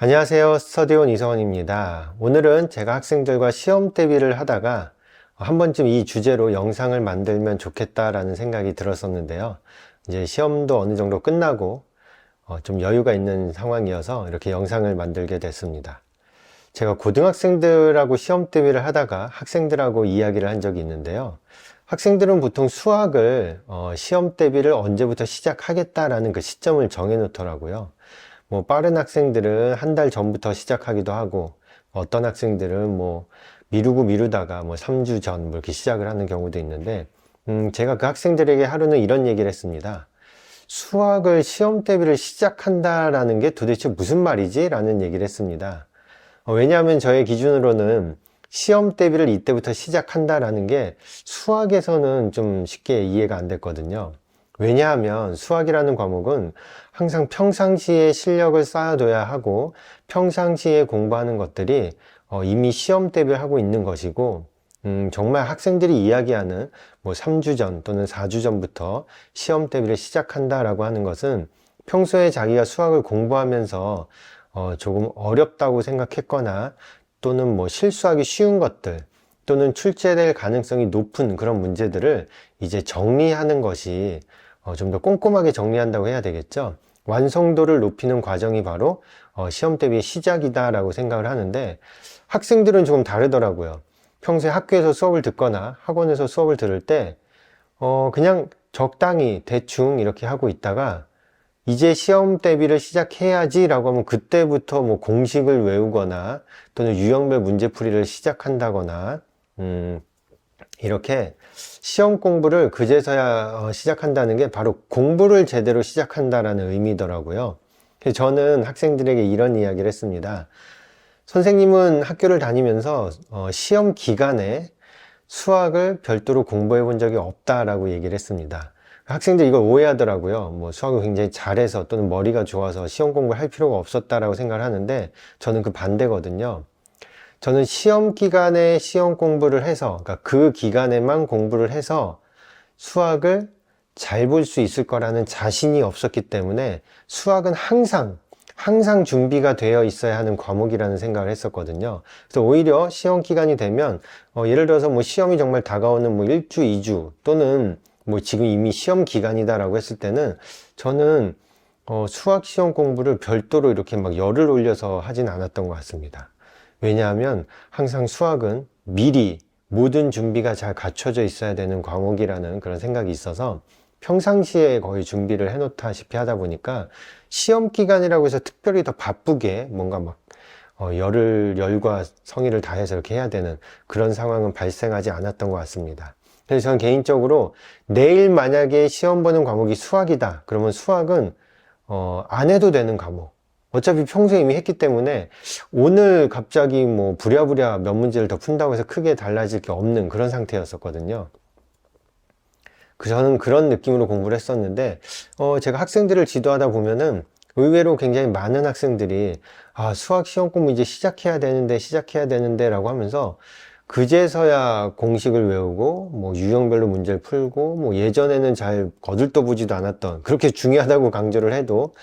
안녕하세요. 스터디온 이성원입니다. 오늘은 제가 학생들과 시험 대비를 하다가 한 번쯤 이 주제로 영상을 만들면 좋겠다라는 생각이 들었었는데요. 이제 시험도 어느 정도 끝나고 좀 여유가 있는 상황이어서 이렇게 영상을 만들게 됐습니다. 제가 고등학생들하고 시험 대비를 하다가 학생들하고 이야기를 한 적이 있는데요. 학생들은 보통 수학을 시험 대비를 언제부터 시작하겠다라는 그 시점을 정해 놓더라고요. 뭐 빠른 학생들은 한 달 전부터 시작하기도 하고, 어떤 학생들은 뭐 미루다가 뭐 3주 전 뭐 이렇게 시작을 하는 경우도 있는데, 제가 그 학생들에게 하루는 이런 얘기를 했습니다. 수학을 시험 대비를 시작한다라는 게 도대체 무슨 말이지? 라는 얘기를 했습니다. 왜냐하면 저의 기준으로는 시험 대비를 이때부터 시작한다라는 게 수학에서는 좀 쉽게 이해가 안 됐거든요. 왜냐하면 수학이라는 과목은 항상 평상시에 실력을 쌓아둬야 하고 평상시에 공부하는 것들이 이미 시험 대비를 하고 있는 것이고, 정말 학생들이 이야기하는 뭐 3주 전 또는 4주 전부터 시험 대비를 시작한다라고 하는 것은 평소에 자기가 수학을 공부하면서 조금 어렵다고 생각했거나 또는 뭐 실수하기 쉬운 것들 또는 출제될 가능성이 높은 그런 문제들을 이제 정리하는 것이 좀 더 꼼꼼하게 정리한다고 해야 되겠죠. 완성도를 높이는 과정이 바로 시험 대비의 시작이다라고 생각을 하는데, 학생들은 조금 다르더라고요. 평소에 학교에서 수업을 듣거나 학원에서 수업을 들을 때 그냥 적당히 대충 이렇게 하고 있다가 이제 시험 대비를 시작해야지 라고 하면 그때부터 뭐 공식을 외우거나 또는 유형별 문제풀이를 시작한다거나 이렇게 시험 공부를 그제서야 시작한다는 게 바로 공부를 제대로 시작한다라는 의미더라고요. 그래서 저는 학생들에게 이런 이야기를 했습니다. 선생님은 학교를 다니면서 시험 기간에 수학을 별도로 공부해 본 적이 없다라고 얘기를 했습니다. 학생들이 이걸 오해하더라고요. 뭐 수학을 굉장히 잘해서 또는 머리가 좋아서 시험 공부를 할 필요가 없었다라고 생각을 하는데, 저는 그 반대거든요. 저는 시험 기간에 시험 공부를 해서, 그러니까 그 기간에만 공부를 해서 수학을 잘 볼 수 있을 거라는 자신이 없었기 때문에 수학은 항상 준비가 되어 있어야 하는 과목이라는 생각을 했었거든요. 그래서 오히려 시험 기간이 되면 예를 들어서 뭐 시험이 정말 다가오는 뭐 1주, 2주 또는 뭐 지금 이미 시험 기간이다라고 했을 때는 저는 수학 시험 공부를 별도로 이렇게 막 열을 올려서 하진 않았던 것 같습니다. 왜냐하면 항상 수학은 미리 모든 준비가 잘 갖춰져 있어야 되는 과목이라는 그런 생각이 있어서 평상시에 거의 준비를 해놓다시피 하다 보니까 시험 기간이라고 해서 특별히 더 바쁘게 뭔가 막 열과 성의를 다해서 이렇게 해야 되는 그런 상황은 발생하지 않았던 것 같습니다. 그래서 저는 개인적으로 내일 만약에 시험 보는 과목이 수학이다 그러면 수학은 안 해도 되는 과목, 어차피 평소에 이미 했기 때문에 오늘 갑자기 뭐 부랴부랴 몇 문제를 더 푼다고 해서 크게 달라질 게 없는 그런 상태였었거든요. 저는 그런 느낌으로 공부를 했었는데, 제가 학생들을 지도하다 보면은 의외로 굉장히 많은 학생들이 수학 시험 공부 이제 시작해야 되는데 라고 하면서 그제서야 공식을 외우고 뭐 유형별로 문제를 풀고 뭐 예전에는 잘 거들떠보지도 않았던, 그렇게 중요하다고 강조를 해도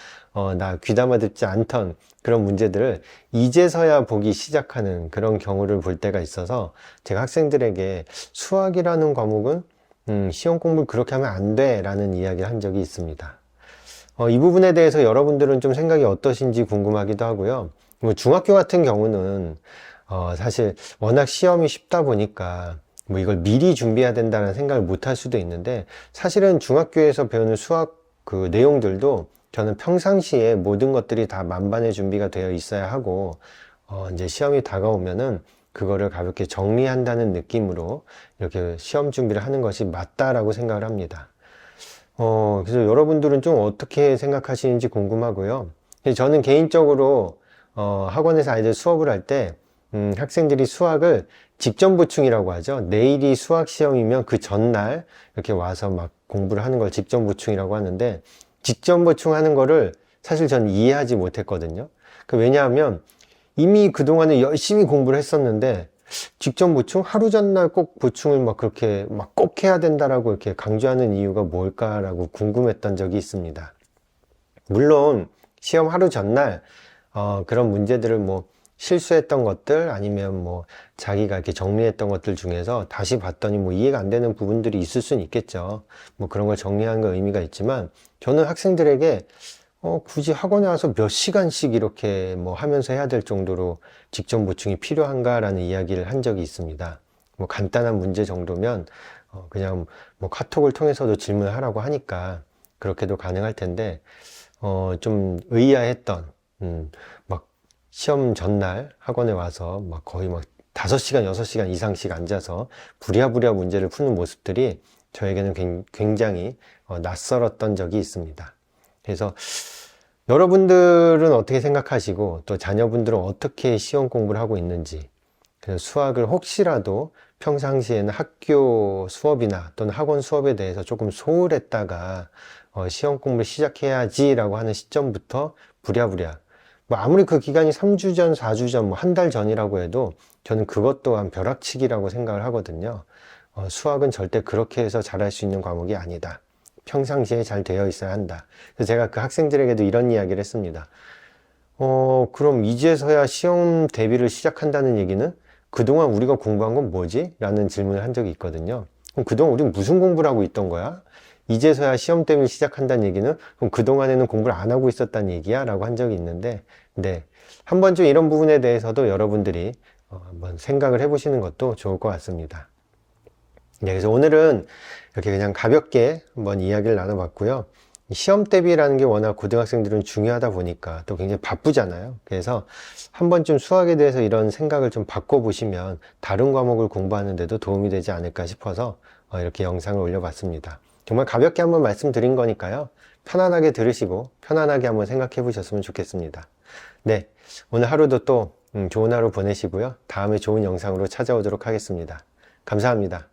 나 귀담아 듣지 않던 그런 문제들을 이제서야 보기 시작하는 그런 경우를 볼 때가 있어서, 제가 학생들에게 수학이라는 과목은 시험 공부를 그렇게 하면 안 돼 라는 이야기를 한 적이 있습니다. 이 부분에 대해서 여러분들은 좀 생각이 어떠신지 궁금하기도 하고요. 뭐 중학교 같은 경우는 사실 워낙 시험이 쉽다 보니까 뭐 이걸 미리 준비해야 된다는 생각을 못 할 수도 있는데, 사실은 중학교에서 배우는 수학 그 내용들도 저는 평상시에 모든 것들이 다 만반의 준비가 되어 있어야 하고, 이제 시험이 다가오면은 그거를 가볍게 정리한다는 느낌으로 이렇게 시험 준비를 하는 것이 맞다라고 생각을 합니다. 그래서 여러분들은 좀 어떻게 생각하시는지 궁금하고요. 저는 개인적으로 학원에서 아이들 수업을 할 때 학생들이 수학을 직전 보충이라고 하죠. 내일이 수학 시험이면 그 전날 이렇게 와서 막 공부를 하는 걸 직전 보충이라고 하는데, 직전 보충하는 거를 사실 저는 이해하지 못했거든요. 왜냐하면 이미 그동안에 열심히 공부를 했었는데 직전 보충? 하루 전날 꼭 보충을 막 그렇게 막 꼭 해야 된다라고 이렇게 강조하는 이유가 뭘까라고 궁금했던 적이 있습니다. 물론 시험 하루 전날 그런 문제들을 뭐 실수했던 것들 아니면 뭐 자기가 이렇게 정리했던 것들 중에서 다시 봤더니 뭐 이해가 안 되는 부분들이 있을 수는 있겠죠. 뭐 그런 걸 정리하는 건 의미가 있지만 저는 학생들에게 굳이 학원에 와서 몇 시간씩 이렇게 뭐 하면서 해야 될 정도로 직접 보충이 필요한가라는 이야기를 한 적이 있습니다. 뭐 간단한 문제 정도면 그냥 뭐 카톡을 통해서도 질문을 하라고 하니까 그렇게도 가능할 텐데 좀 의아했던 막 시험 전날 학원에 와서 막 거의 막 5시간, 6시간 이상씩 앉아서 부랴부랴 문제를 푸는 모습들이 저에게는 굉장히 낯설었던 적이 있습니다. 그래서 여러분들은 어떻게 생각하시고 또 자녀분들은 어떻게 시험 공부를 하고 있는지, 그래서 수학을 혹시라도 평상시에는 학교 수업이나 또는 학원 수업에 대해서 조금 소홀했다가 시험 공부를 시작해야지 라고 하는 시점부터 부랴부랴, 뭐 아무리 그 기간이 3주 전, 4주 전, 뭐 한 달 전이라고 해도 저는 그것 또한 벼락치기라고 생각을 하거든요. 수학은 절대 그렇게 해서 잘할 수 있는 과목이 아니다. 평상시에 잘 되어 있어야 한다. 그래서 제가 그 학생들에게도 이런 이야기를 했습니다. 그럼 이제서야 시험 대비를 시작한다는 얘기는 그동안 우리가 공부한 건 뭐지? 라는 질문을 한 적이 있거든요. 그럼 그동안 우리는 무슨 공부를 하고 있던 거야? 이제서야 시험 대비를 시작한다는 얘기는 그럼 그동안에는 공부를 안 하고 있었다는 얘기야? 라고 한 적이 있는데, 네. 한번 좀 이런 부분에 대해서도 여러분들이 한번 생각을 해보시는 것도 좋을 것 같습니다. 네, 그래서 오늘은 이렇게 그냥 가볍게 한번 이야기를 나눠봤고요. 시험 대비라는 게 워낙 고등학생들은 중요하다 보니까 또 굉장히 바쁘잖아요. 그래서 한 번쯤 수학에 대해서 이런 생각을 좀 바꿔보시면 다른 과목을 공부하는 데도 도움이 되지 않을까 싶어서 이렇게 영상을 올려봤습니다. 정말 가볍게 한번 말씀드린 거니까요. 편안하게 들으시고 편안하게 한번 생각해 보셨으면 좋겠습니다. 네, 오늘 하루도 또 좋은 하루 보내시고요. 다음에 좋은 영상으로 찾아오도록 하겠습니다. 감사합니다.